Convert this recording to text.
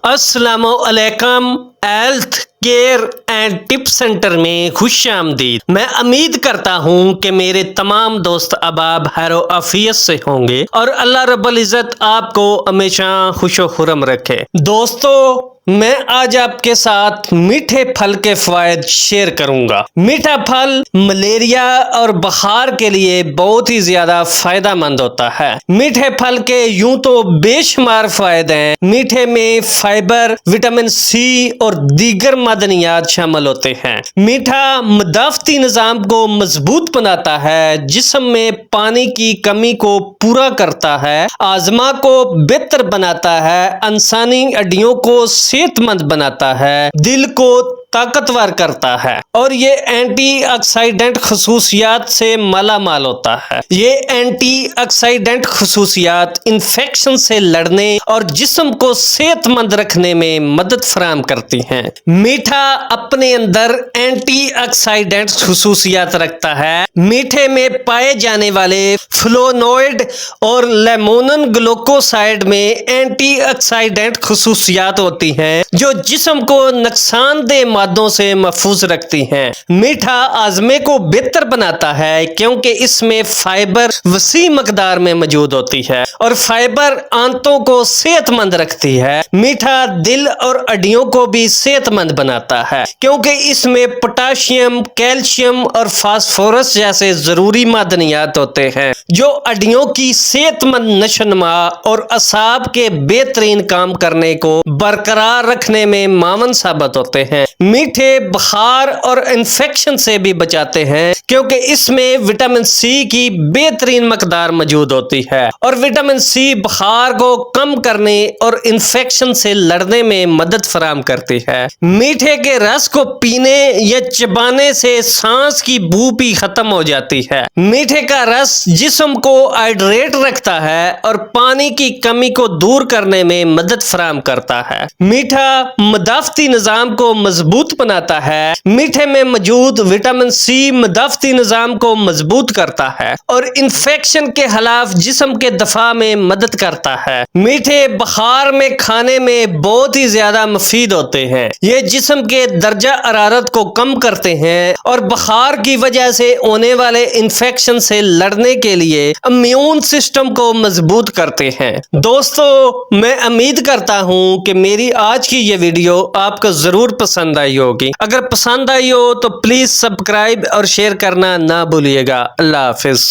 السلام علیکم۔ Health care and tip centre میں خوش آمدید۔ میں امید کرتا ہوں کہ میرے تمام دوست احباب خیر و عافیت سے ہوں گے اور اللہ رب العزت آپ کو ہمیشہ خوش و خرم رکھے۔ دوستو، میں آج آپ کے ساتھ میٹھے پھل کے فوائد شیئر کروں گا۔ میٹھا پھل ملیریا اور بخار کے لیے بہت ہی زیادہ فائدہ مند ہوتا ہے۔ میٹھے پھل کے یوں تو بے شمار فوائد ہیں۔ میٹھے میں فائبر، وٹامن سی اور دیگر معدنیات شامل ہوتے ہیں۔ میٹھا مدافعتی نظام کو مضبوط بناتا ہے، جسم میں پانی کی کمی کو پورا کرتا ہے، ہاضمہ کو بہتر بناتا ہے، انسانی ہڈیوں کو صحت مند بناتا ہے، دل کو طاقتور کرتا ہے اور یہ اینٹی آکسیڈنٹ خصوصیات سے مالا مال ہوتا ہے۔ یہ اینٹی آکسیڈنٹ خصوصیات انفیکشن سے لڑنے اور جسم کو صحت مند رکھنے میں مدد فراہم کرتی ہیں۔ میٹھا اپنے اندر اینٹی آکسیڈنٹ خصوصیات رکھتا ہے۔ میٹھے میں پائے جانے والے فلونوئڈ اور لیمونن گلوکوسائڈ میں اینٹی آکسیڈنٹ خصوصیات ہوتی ہیں جو جسم کو نقصان دہ مادوں سے محفوظ رکھتی ہیں۔ میٹھا ہاضمے کو بہتر بناتا ہے کیونکہ اس میں فائبر وسیع مقدار میں موجود ہوتی ہے اور فائبر آنتوں کو صحت مند رکھتی ہے۔ میٹھا دل اور ہڈیوں کو بھی صحت مند بناتا ہے کیونکہ اس میں پوٹاشیم، کیلشیم اور فاسفورس جیسے ضروری معدنیات ہوتے ہیں جو ہڈیوں کی صحت مند نشو و نما اور اعصاب کے بہترین کام کرنے کو برقرار رکھنے میں معاون ثابت ہوتے ہیں۔ میٹھے بخار اور انفیکشن سے بھی بچاتے ہیں کیونکہ اس میں وٹامن سی کی بہترین مقدار موجود ہوتی ہے اور وٹامن سی بخار کو کم کرنے اور انفیکشن سے لڑنے میں مدد فراہم کرتی ہے۔ میٹھے کے رس کو پینے یا چبانے سے سانس کی بو بھی ختم ہو جاتی ہے۔ میٹھے کا رس جسم کو ہائیڈریٹ رکھتا ہے اور پانی کی کمی کو دور کرنے میں مدد فراہم کرتا ہے۔ میٹھا مدافعتی نظام کو مضبوط بناتا ہے۔ میٹھے میں موجود وٹامن سی مدافعتی نظام کو مضبوط کرتا ہے اور انفیکشن کے خلاف جسم کے دفاع میں مدد کرتا ہے۔ میٹھے بخار میں کھانے میں بہت ہی زیادہ مفید ہوتے ہیں۔ یہ جسم کے درجہ حرارت کو کم کرتے ہیں اور بخار کی وجہ سے ہونے والے انفیکشن سے لڑنے کے لیے امیون سسٹم کو مضبوط کرتے ہیں۔ دوستو، میں امید کرتا ہوں کہ میری آج کی یہ ویڈیو آپ کو ضرور پسند آئی ہوگی۔ اگر پسند آئی ہو تو پلیز سبسکرائب اور شیئر کرنا نہ بھولیے گا۔ اللہ حافظ۔